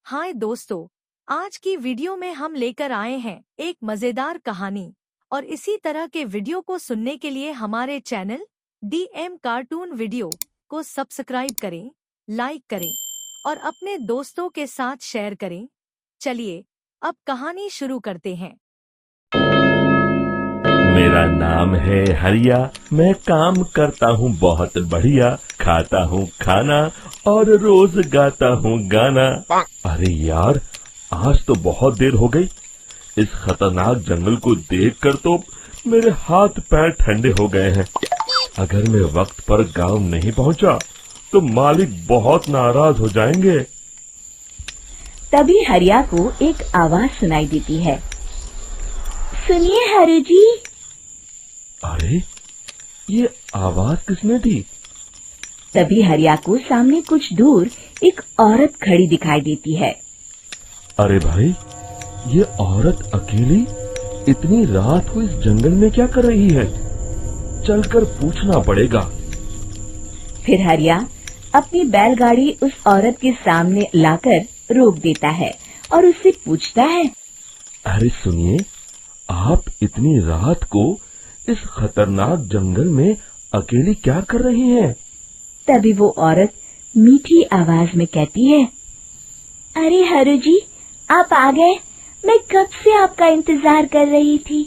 हाय दोस्तों, आज की वीडियो में हम लेकर आए हैं एक मजेदार कहानी। और इसी तरह के वीडियो को सुनने के लिए हमारे चैनल DM कार्टून वीडियो को सब्सक्राइब करें, लाइक करें और अपने दोस्तों के साथ शेयर करें। चलिए अब कहानी शुरू करते हैं। मेरा नाम है हरिया, मैं काम करता हूँ बहुत बढ़िया, खाता हूँ खाना और रोज गाता हूँ गाना। अरे यार, आज तो बहुत देर हो गई। इस खतरनाक जंगल को देखकर तो मेरे हाथ पैर ठंडे हो गए हैं। अगर मैं वक्त पर गांव नहीं पहुंचा तो मालिक बहुत नाराज हो जाएंगे। तभी हरिया को एक आवाज सुनाई देती है। सुनिए हरु जी। अरे, ये आवाज किसने दी? तभी हरिया को सामने कुछ दूर एक औरत खड़ी दिखाई देती है। अरे भाई, ये औरत अकेली इतनी रात को इस जंगल में क्या कर रही है? चलकर पूछना पड़ेगा। फिर हरिया अपनी बैलगाड़ी उस औरत के सामने लाकर रोक देता है और उससे पूछता है। अरे सुनिए, आप इतनी रात को इस खतरनाक जंगल में अकेली क्या कर रही हैं? तभी वो औरत मीठी आवाज में कहती है, अरे हरु जी, आप आ गए। मैं कब से आपका इंतजार कर रही थी।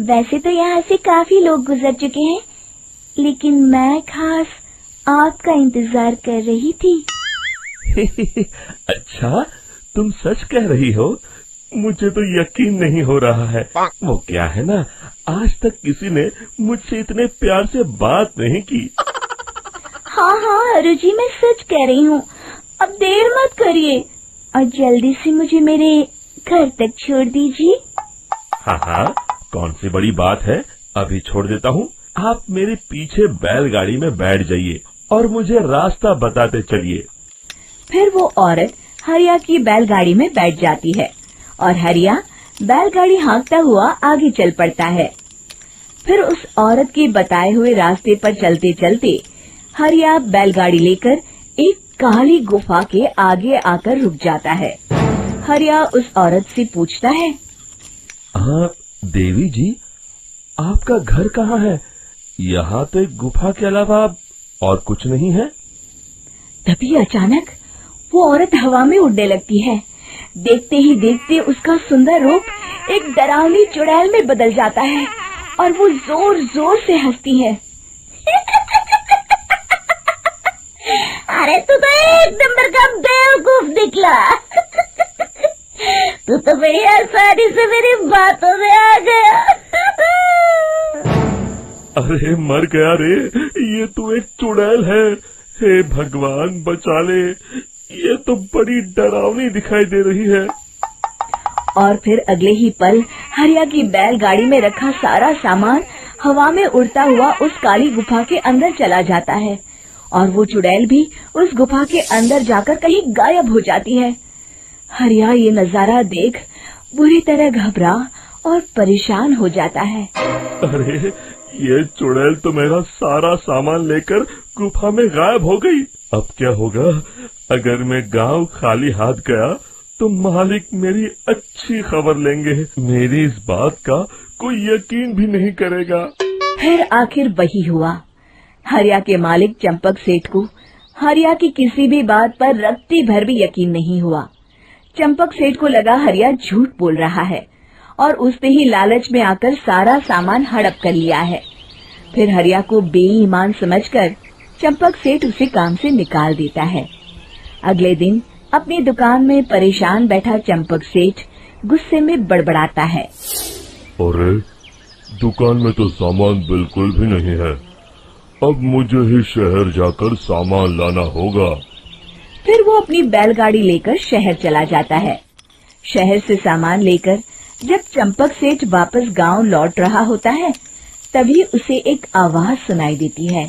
वैसे तो यहाँ से काफी लोग गुजर चुके हैं, लेकिन मैं खास आपका इंतजार कर रही थी। अच्छा, तुम सच कह रही हो? मुझे तो यकीन नहीं हो रहा है। वो क्या है ना, आज तक किसी ने मुझसे इतने प्यार से बात नहीं की। हाँ हाँ हरु जी, मैं सच कह रही हूँ। अब देर मत करिए और जल्दी से मुझे मेरे घर तक छोड़ दीजिए। हाँ हाँ, कौन सी बड़ी बात है, अभी छोड़ देता हूँ। आप मेरे पीछे बैलगाड़ी में बैठ जाइए और मुझे रास्ता बताते चलिए। फिर वो औरत हरिया की बैलगाड़ी में बैठ जाती है और हरिया बैलगाड़ी हाँकता हुआ आगे चल पड़ता है। फिर उस औरत के बताए हुए रास्ते पर चलते चलते हरिया बैलगाड़ी लेकर एक काली गुफा के आगे आकर रुक जाता है। हरिया उस औरत से पूछता है, देवी जी, आपका घर कहाँ है? यहाँ तो एक गुफा के अलावा और कुछ नहीं है। तभी अचानक वो औरत हवा में उड़ने लगती है। देखते ही देखते उसका सुंदर रूप एक डरावनी चुड़ैल में बदल जाता है और वो जोर जोर से हंसती है। अरे तू तो एक नंबर का बेवकूफ निकला। तू तो बड़ी आसानी से मेरी बातों में आ गया। अरे मर गया रे, ये तो एक चुड़ैल है। हे भगवान बचा ले, ये तो बड़ी डरावनी दिखाई दे रही है। और फिर अगले ही पल हरिया की बैलगाड़ी में रखा सारा सामान हवा में उड़ता हुआ उस काली गुफा के अंदर चला जाता है और वो चुड़ैल भी उस गुफा के अंदर जाकर कहीं गायब हो जाती है। हरिया ये नजारा देख बुरी तरह घबरा और परेशान हो जाता है। अरे, ये चुड़ैल तो मेरा सारा सामान लेकर गुफा में गायब हो गई। अब क्या होगा? अगर मैं गांव खाली हाथ गया तो मालिक मेरी अच्छी खबर लेंगे। मेरी इस बात का कोई यकीन भी नहीं करेगा। फिर आखिर वही हुआ। हरिया के मालिक चंपक सेठ को हरिया की किसी भी बात पर रत्ती भर भी यकीन नहीं हुआ। चंपक सेठ को लगा हरिया झूठ बोल रहा है और उसने ही लालच में आकर सारा सामान हड़प कर लिया है। फिर हरिया को बेईमान समझकर चंपक सेठ उसे काम से निकाल देता है। अगले दिन अपनी दुकान में परेशान बैठा चंपक सेठ गुस्से में बड़बड़ाता है। अरे, दुकान में तो सामान बिल्कुल भी नहीं है। अब मुझे ही शहर जाकर सामान लाना होगा। फिर वो अपनी बैलगाड़ी लेकर शहर चला जाता है। शहर से सामान लेकर जब चंपक सेठ वापस गांव लौट रहा होता है, तभी उसे एक आवाज सुनाई देती है।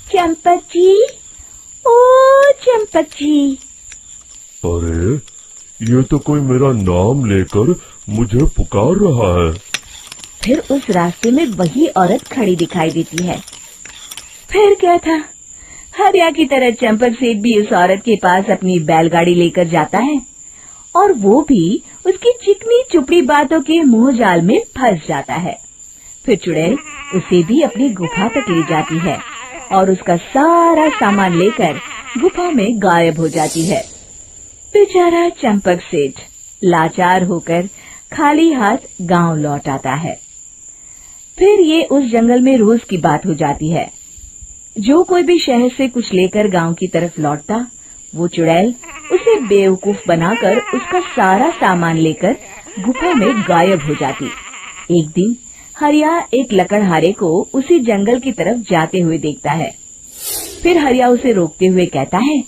चंपक जी, ओ चंपक जी। अरे, ये तो कोई मेरा नाम लेकर मुझे पुकार रहा है। फिर उस रास्ते में वही औरत खड़ी दिखाई देती है। फिर क्या था, हरिया की तरह चंपक सेठ भी उस औरत के पास अपनी बैलगाड़ी लेकर जाता है और वो भी उसकी चिकनी चुपड़ी बातों के मोह जाल में फंस जाता है। फिर चुड़ैल उसे भी अपनी गुफा तक ले जाती है और उसका सारा सामान लेकर गुफा में गायब हो जाती है। बेचारा चंपक सेठ लाचार होकर खाली हाथ गांव लौट आता है। फिर ये उस जंगल में रोज की बात हो जाती है। जो कोई भी शहर से कुछ लेकर गांव की तरफ लौटता, वो चुड़ैल उसे बेवकूफ बनाकर उसका सारा सामान लेकर गुफा में गायब हो जाती। एक दिन हरिया एक लकड़हारे को उसी जंगल की तरफ जाते हुए देखता है। फिर हरिया उसे रोकते हुए कहता है,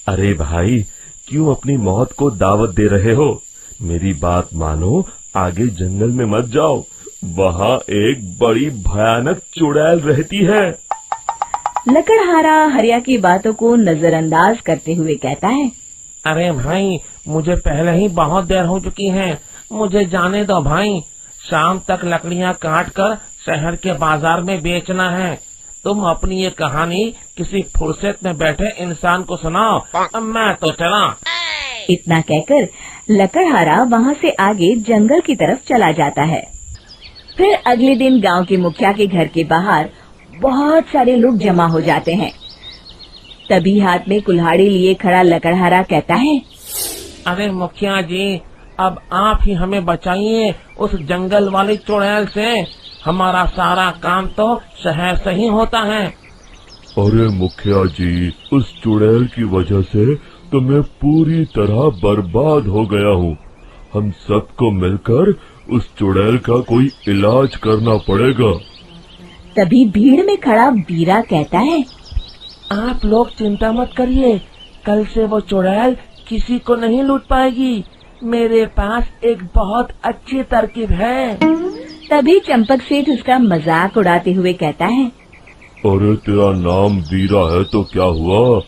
अरे भाई, क्यों अपनी मौत को दावत दे रहे हो? मेरी बात मानो, आगे जंगल में मत जाओ, वहाँ एक बड़ी भयानक चुड़ैल रहती है। लकड़हारा हरिया की बातों को नजरअंदाज करते हुए कहता है, अरे भाई, मुझे पहले ही बहुत देर हो चुकी है, मुझे जाने दो भाई। शाम तक लकड़ियाँ काट कर शहर के बाजार में बेचना है। तुम अपनी ये कहानी किसी फुर्सत में बैठे इंसान को सुनाओ, मैं तो चला। इतना कहकर लकड़हारा वहाँ से आगे जंगल की तरफ चला जाता है। फिर अगले दिन गांव के मुखिया के घर के बाहर बहुत सारे लोग जमा हो जाते हैं। तभी हाथ में कुल्हाड़ी लिए खड़ा लकड़हारा कहता है, अरे मुखिया जी, अब आप ही हमें बचाइए उस जंगल वाली चुड़ैल से। हमारा सारा काम तो शहर से ही होता है। अरे मुखिया जी, उस चुड़ैल की वजह से तो मैं पूरी तरह बर्बाद हो गया हूँ। हम सबको मिलकर उस चुड़ैल का कोई इलाज करना पड़ेगा। तभी भीड़ में खड़ा वीरा कहता है, आप लोग चिंता मत करिए, कल से वो चुड़ैल किसी को नहीं लूट पाएगी। मेरे पास एक बहुत अच्छी तरकीब है। तभी चंपक सेठ उसका मजाक उड़ाते हुए कहता है, अरे तेरा नाम वीरा है तो क्या हुआ?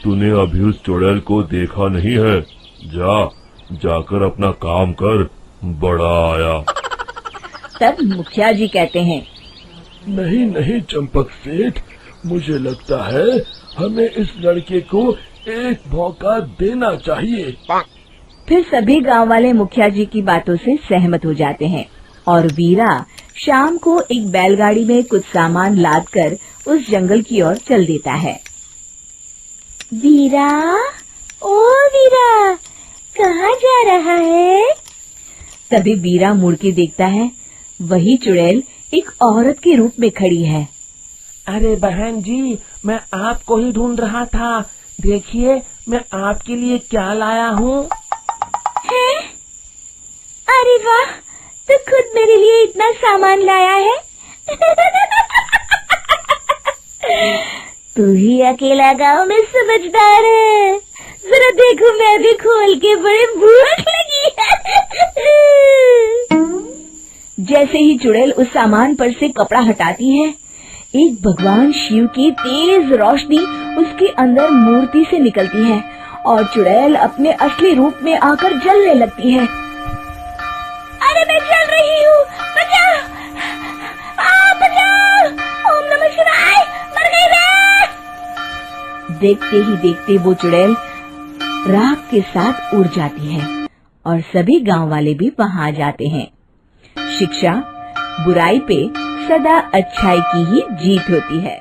तूने अभी उस चुड़ैल को देखा नहीं है? जाकर अपना काम कर, बड़ा आया। तब मुखिया जी कहते हैं, नहीं चंपक सेठ, मुझे लगता है हमें इस लड़के को एक मौका देना चाहिए। फिर सभी गांव वाले मुखिया जी की बातों से सहमत हो जाते हैं और वीरा शाम को एक बैलगाड़ी में कुछ सामान लादकर उस जंगल की ओर चल देता है। वीरा, ओ वीरा, कहाँ जा रहा है? तभी वीरा मुड़ के देखता है, वही चुड़ैल एक औरत के रूप में खड़ी है। अरे बहन जी, मैं आपको ही ढूंढ रहा था। देखिए, मैं आपके लिए क्या लाया हूँ। अरे वाह, तू खुद मेरे लिए इतना सामान लाया है। तू ही अकेला गांव में समझदार है। जरा देखो, मैं भी खोल के, बड़े भूख लगी है। जैसे ही चुड़ैल उस सामान पर से कपड़ा हटाती है, एक भगवान शिव की तेज रोशनी उसके अंदर मूर्ति से निकलती है और चुड़ैल अपने असली रूप में आकर जलने लगती है। अरे मैं जल रही हूँ, बचाओ! बचाओ! ओम नमः शिवाय, मर गई मैं! देखते ही देखते वो चुड़ैल राख के साथ उड़ जाती है और सभी गांव वाले भी वहां आ जाते हैं। शिक्षा बुराई पे सदा अच्छाई की ही जीत होती है।